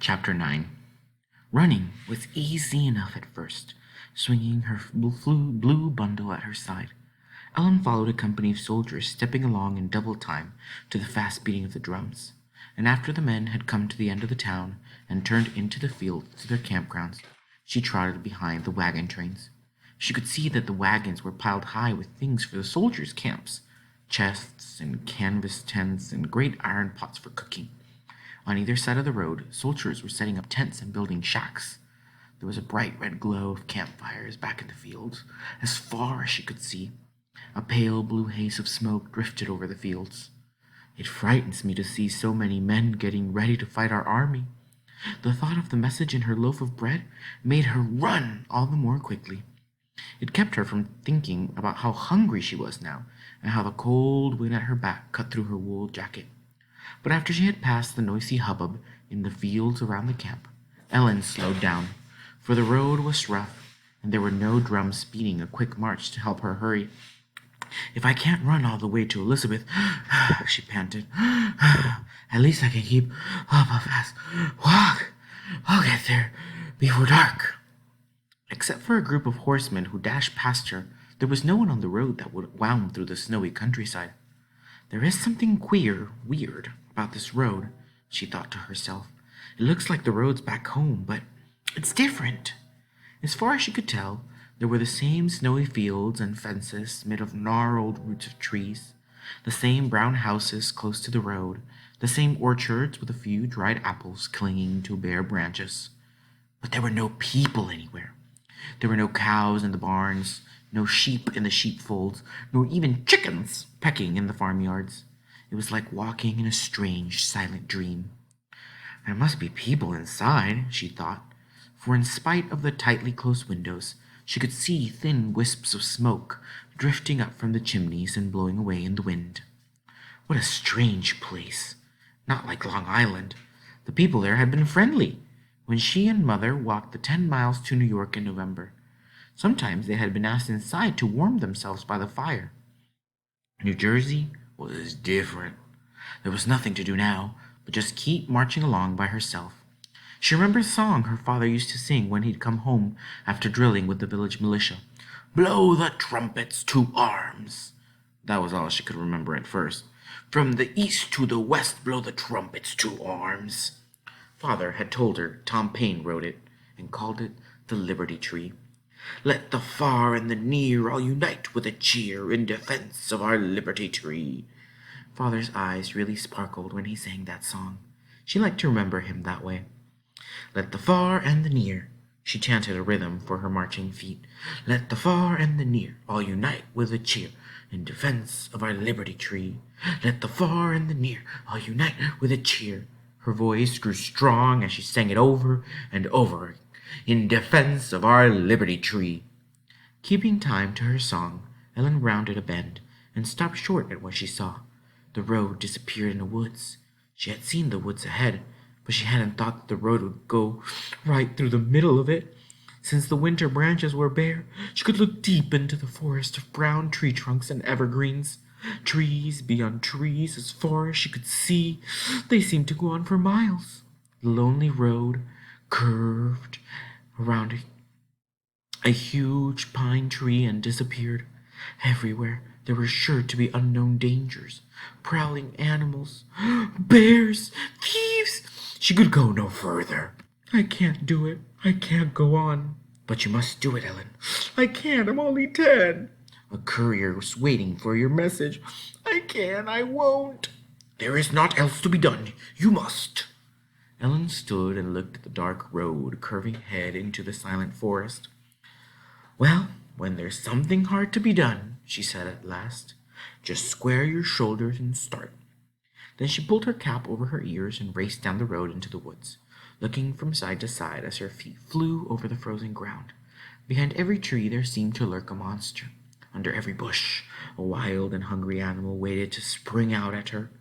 Chapter 9. Running was easy enough at first, swinging her blue bundle at her side. Ellen followed a company of soldiers stepping along in double time to the fast beating of the drums, and after the men had come to the end of the town and turned into the fields to their campgrounds, she trotted behind the wagon trains. She could see that the wagons were piled high with things for the soldiers' camps, chests and canvas tents and great iron pots for cooking. On either side of the road, soldiers were setting up tents and building shacks. There was a bright red glow of campfires back in the fields, as far as she could see. A pale blue haze of smoke drifted over the fields. It frightens me to see so many men getting ready to fight our army. The thought of the message in her loaf of bread made her run all the more quickly. It kept her from thinking about how hungry she was now, and how the cold wind at her back cut through her wool jacket. But after she had passed the noisy hubbub in the fields around the camp, Ellen slowed down, for the road was rough, and there were no drums beating a quick march to help her hurry. "If I can't run all the way to Elizabeth," she panted, "at least I can keep up a fast walk. I'll get there before dark." Except for a group of horsemen who dashed past her, there was no one on the road that wound through the snowy countryside. "There is something weird about this road," she thought to herself. "It looks like the roads back home, but it's different." As far as she could tell, there were the same snowy fields and fences made of gnarled roots of trees, the same brown houses close to the road, the same orchards with a few dried apples clinging to bare branches. But there were no people anywhere. There were no cows in the barns, no sheep in the sheepfolds, nor even chickens pecking in the farmyards. It was like walking in a strange, silent dream. "There must be people inside," she thought, for in spite of the tightly closed windows, she could see thin wisps of smoke drifting up from the chimneys and blowing away in the wind. What a strange place! Not like Long Island. The people there had been friendly when she and Mother walked the 10 miles to New York in November. Sometimes they had been asked inside to warm themselves by the fire. New Jersey was different. There was nothing to do now but just keep marching along by herself. She remembered a song her father used to sing when he'd come home after drilling with the village militia. "Blow the trumpets to arms." That was all she could remember at first. "From the east to the west, blow the trumpets to arms." Father had told her Tom Paine wrote it and called it the Liberty Tree. "Let the far and the near all unite with a cheer in defense of our Liberty Tree." Father's eyes really sparkled when he sang that song. She liked to remember him that way. "Let the far and the near," she chanted a rhythm for her marching feet. "Let the far and the near all unite with a cheer in defense of our Liberty Tree. Let the far and the near all unite with a cheer." Her voice grew strong as she sang it over and over. "In defense of our Liberty Tree." Keeping time to her song, Ellen rounded a bend and stopped short at what she saw. The road disappeared in the woods. She had seen the woods ahead, but she hadn't thought that the road would go right through the middle of it. Since the winter branches were bare, she could look deep into the forest of brown tree trunks and evergreens. Trees beyond trees as far as she could see. They seemed to go on for miles. The lonely road curved around a huge pine tree and disappeared. Everywhere there were sure to be unknown dangers, prowling animals, bears, thieves. She could go no further. "I can't do it. I can't go on." "But you must do it, Ellen." "I can't. I'm only 10. "A courier was waiting for your message." "I can't. I won't." "There is naught else to be done. You must." Ellen stood and looked at the dark road curving ahead into the silent forest. "Well, when there's something hard to be done," she said at last, "just square your shoulders and start." Then she pulled her cap over her ears and raced down the road into the woods, looking from side to side as her feet flew over the frozen ground. Behind every tree there seemed to lurk a monster. Under every bush, a wild and hungry animal waited to spring out at her.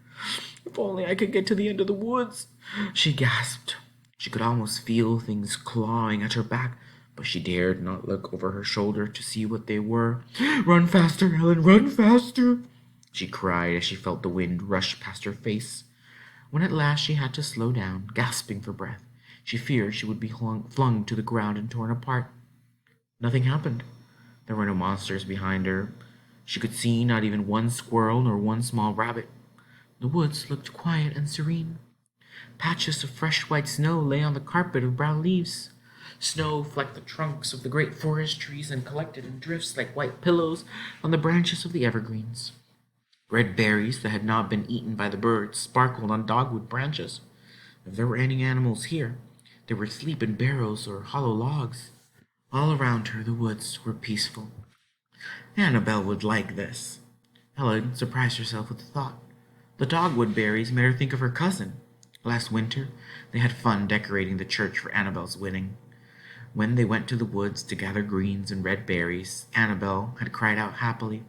"If only I could get to the end of the woods," she gasped. She could almost feel things clawing at her back, but she dared not look over her shoulder to see what they were. "Run faster, Ellen, run faster!" she cried as she felt the wind rush past her face. When at last she had to slow down, gasping for breath, She feared she would be flung to the ground and torn apart. Nothing happened. There were no monsters behind her. She could see not even one squirrel nor one small rabbit. The woods looked quiet and serene. Patches of fresh white snow lay on the carpet of brown leaves. Snow flecked the trunks of the great forest trees and collected in drifts like white pillows on the branches of the evergreens. Red berries that had not been eaten by the birds sparkled on dogwood branches. If there were any animals here, they were asleep in barrows or hollow logs. All around her the woods were peaceful. Annabel would like this. Ellen surprised herself with the thought. The dogwood berries made her think of her cousin. Last winter, they had fun decorating the church for Annabel's wedding. When they went to the woods to gather greens and red berries, Annabel had cried out happily,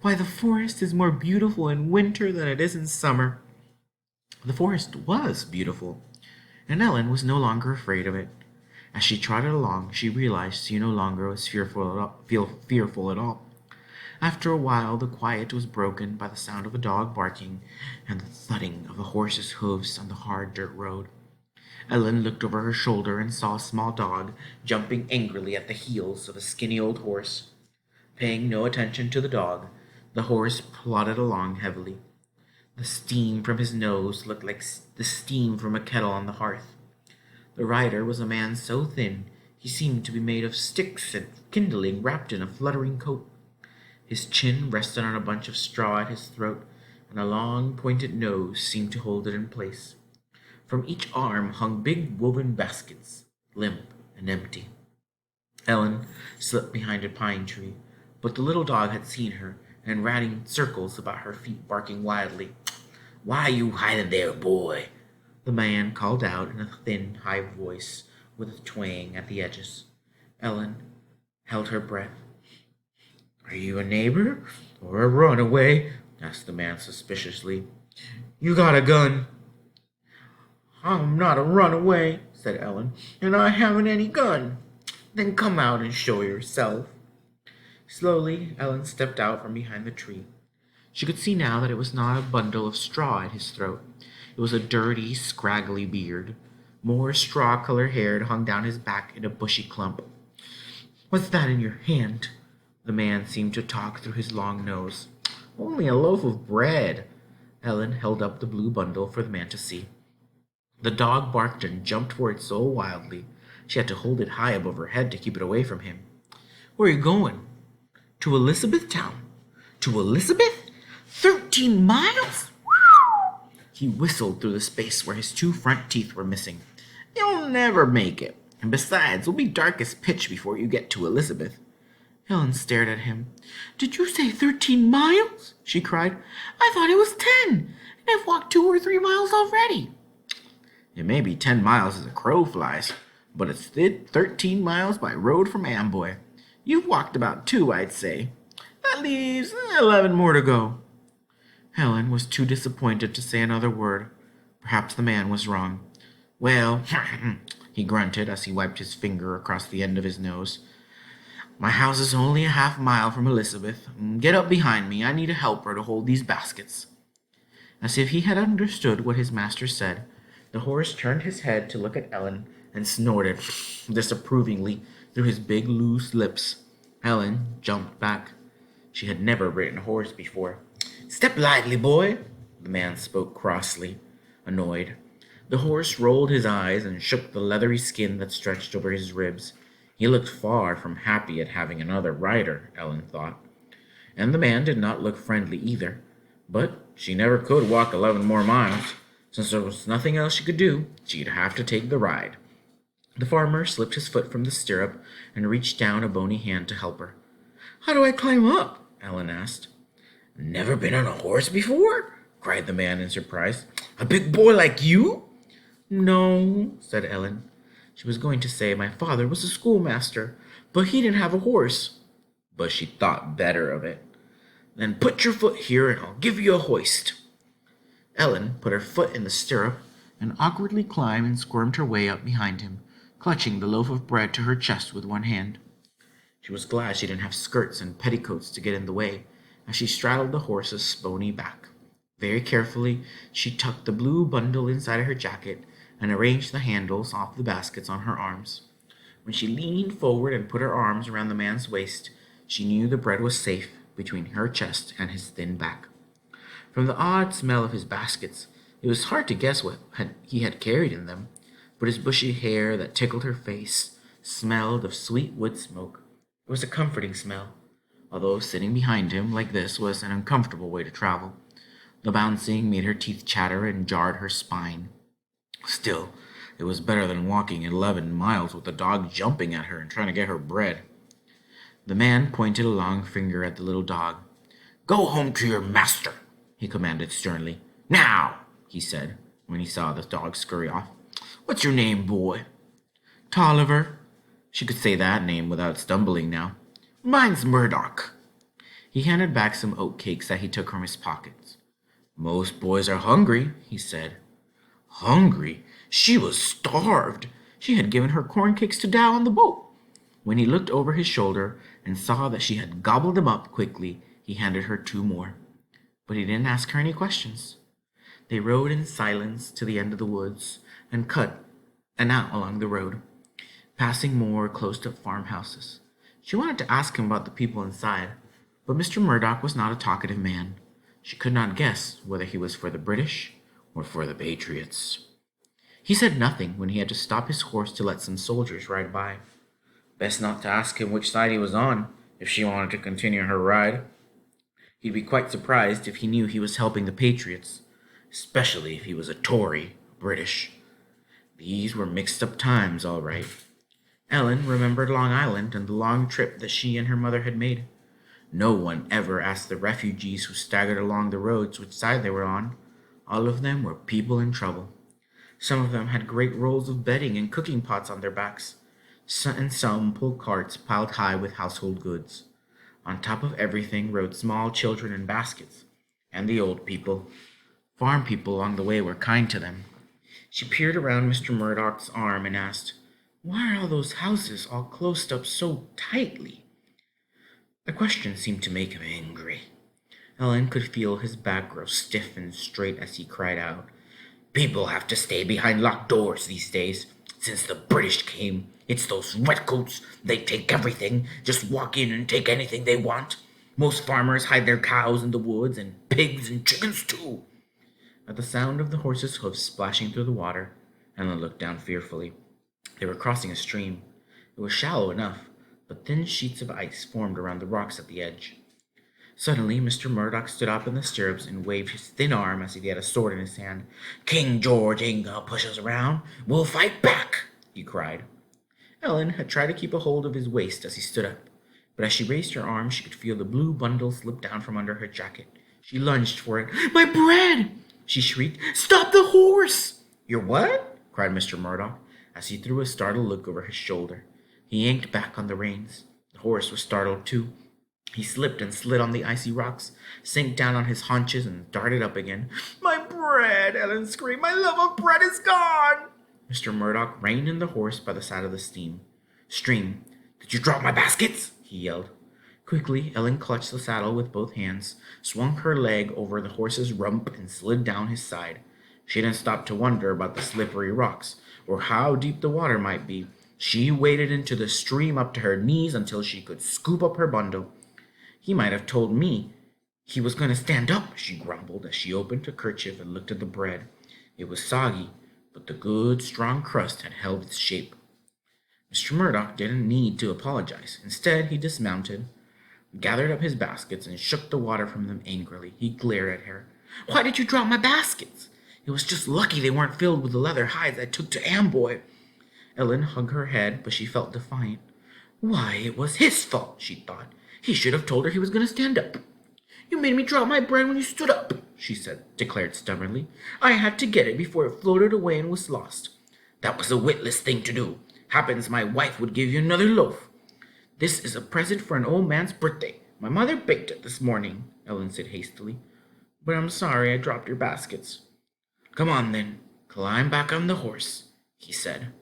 "Why, the forest is more beautiful in winter than it is in summer." The forest was beautiful, and Ellen was no longer afraid of it. As she trotted along, she realized she no longer was fearful at all. After a while, the quiet was broken by the sound of a dog barking and the thudding of a horse's hoofs on the hard dirt road. Ellen looked over her shoulder and saw a small dog jumping angrily at the heels of a skinny old horse. Paying no attention to the dog, the horse plodded along heavily. The steam from his nose looked like the steam from a kettle on the hearth. The rider was a man so thin he seemed to be made of sticks and kindling wrapped in a fluttering coat. His chin rested on a bunch of straw at his throat, and a long pointed nose seemed to hold it in place. From each arm hung big woven baskets, limp and empty. Ellen slipped behind a pine tree, but the little dog had seen her and ran in circles about her feet, barking wildly. "Why you hiding there, boy?" the man called out in a thin, high voice with a twang at the edges. Ellen held her breath. "Are you a neighbor or a runaway?" asked the man suspiciously. "You got a gun?" "I'm not a runaway," said Ellen, "and I haven't any gun." "Then come out and show yourself." Slowly, Ellen stepped out from behind the tree. She could see now that it was not a bundle of straw at his throat. It was a dirty, scraggly beard. More straw-colored hair hung down his back in a bushy clump. "What's that in your hand?" The man seemed to talk through his long nose. "Only a loaf of bread." Ellen held up the blue bundle for the man to see. The dog barked and jumped for it so wildly, she had to hold it high above her head to keep it away from him. "Where are you going?" "To Elizabethtown." "To Elizabeth? 13 miles?" He whistled through the space where his two front teeth were missing. "You'll never make it. And besides, it'll be dark as pitch before you get to Elizabeth." Helen stared at him. "Did you say 13 miles?" she cried. "I thought it was 10, and I've walked 2 or 3 miles already." "It may be 10 miles as a crow flies, but it's 13 miles by road from Amboy. You've walked about 2, I'd say. That leaves 11 more to go." Helen was too disappointed to say another word. Perhaps the man was wrong. "Well," he grunted as he wiped his finger across the end of his nose, "my house is only a half-mile from Elizabeth. Get up behind me. I need a helper to hold these baskets." As if he had understood what his master said, the horse turned his head to look at Ellen and snorted disapprovingly through his big loose lips. Ellen jumped back. She had never ridden a horse before. "Step lively, boy," the man spoke crossly, annoyed. The horse rolled his eyes and shook the leathery skin that stretched over his ribs. He looked far from happy at having another rider, Ellen thought. And the man did not look friendly either. But she never could walk 11 more miles. Since there was nothing else she could do, she'd have to take the ride. The farmer slipped his foot from the stirrup and reached down a bony hand to help her. "How do I climb up?" Ellen asked. "Never been on a horse before?" cried the man in surprise. "A big boy like you?" "No," said Ellen. She was going to say, "My father was a schoolmaster, but he didn't have a horse." But she thought better of it. "Then put your foot here and I'll give you a hoist." Ellen put her foot in the stirrup and awkwardly climbed and squirmed her way up behind him, clutching the loaf of bread to her chest with one hand. She was glad she didn't have skirts and petticoats to get in the way, as she straddled the horse's bony back. Very carefully, she tucked the blue bundle inside her jacket and arranged the handles off the baskets on her arms. When she leaned forward and put her arms around the man's waist, she knew the bread was safe between her chest and his thin back. From the odd smell of his baskets, it was hard to guess what he had carried in them, but his bushy hair that tickled her face smelled of sweet wood smoke. It was a comforting smell, although sitting behind him like this was an uncomfortable way to travel. The bouncing made her teeth chatter and jarred her spine. Still, it was better than walking 11 miles with the dog jumping at her and trying to get her bread. The man pointed a long finger at the little dog. "Go home to your master," he commanded sternly. "Now," he said, when he saw the dog scurry off. "What's your name, boy?" "Tolliver." She could say that name without stumbling now. "Mine's Murdoch." He handed back some oat cakes that he took from his pockets. "Most boys are hungry," he said. Hungry? She was starved. She had given her corn cakes to Dow on the boat. When he looked over his shoulder and saw that she had gobbled them up quickly, he handed her 2 more. But he didn't ask her any questions. They rode in silence to the end of the woods and cut out along the road, passing more closed-up farmhouses. She wanted to ask him about the people inside, but Mr. Murdoch was not a talkative man. She could not guess whether he was for the British or for the Patriots. He said nothing when he had to stop his horse to let some soldiers ride by. Best not to ask him which side he was on, if she wanted to continue her ride. He'd be quite surprised if he knew he was helping the Patriots, especially if he was a Tory, British. These were mixed-up times, all right. Ellen remembered Long Island and the long trip that she and her mother had made. No one ever asked the refugees who staggered along the roads which side they were on. All of them were people in trouble. Some of them had great rolls of bedding and cooking pots on their backs, and some pulled carts piled high with household goods. On top of everything rode small children in baskets, and the old people. Farm people along the way were kind to them. She peered around Mr. Murdoch's arm and asked, "Why are all those houses all closed up so tightly?" The question seemed to make him angry. Ellen could feel his back grow stiff and straight as he cried out, "People have to stay behind locked doors these days. Since the British came, it's those redcoats. They take everything, just walk in and take anything they want. Most farmers hide their cows in the woods, and pigs and chickens too." At the sound of the horses' hoofs splashing through the water, Ellen looked down fearfully. They were crossing a stream. It was shallow enough, but thin sheets of ice formed around the rocks at the edge. Suddenly, Mr. Murdoch stood up in the stirrups and waved his thin arm as if he had a sword in his hand. "King George ain't gonna push us around. We'll fight back," he cried. Ellen had tried to keep a hold of his waist as he stood up, but as she raised her arm, she could feel the blue bundle slip down from under her jacket. She lunged for it. "My bread!" she shrieked. "Stop the horse!" "Your what?" cried Mr. Murdoch, as he threw a startled look over his shoulder. He yanked back on the reins. The horse was startled too. He slipped and slid on the icy rocks, sank down on his haunches, and darted up again. "My bread!" Ellen screamed. "My love of bread is gone!" Mr. Murdoch reined in the horse by the side of the stream. "Did you drop my baskets?" he yelled. Quickly, Ellen clutched the saddle with both hands, swung her leg over the horse's rump, and slid down his side. She didn't stop to wonder about the slippery rocks, or how deep the water might be. She waded into the stream up to her knees until she could scoop up her bundle. "He might have told me he was going to stand up," she grumbled as she opened her kerchief and looked at the bread. It was soggy, but the good, strong crust had held its shape. Mr. Murdoch didn't need to apologize. Instead, he dismounted, gathered up his baskets, and shook the water from them angrily. He glared at her. "Why did you drop my baskets? It was just lucky they weren't filled with the leather hides I took to Amboy." Ellen hung her head, but she felt defiant. Why, it was his fault, she thought. He should have told her he was going to stand up. "You made me drop my bread when you stood up," she declared stubbornly. "I had to get it before it floated away and was lost." "That was a witless thing to do. Happens my wife would give you another loaf." "This is a present for an old man's birthday. My mother baked it this morning," Ellen said hastily. "But I'm sorry I dropped your baskets." "Come on, then. Climb back on the horse," he said.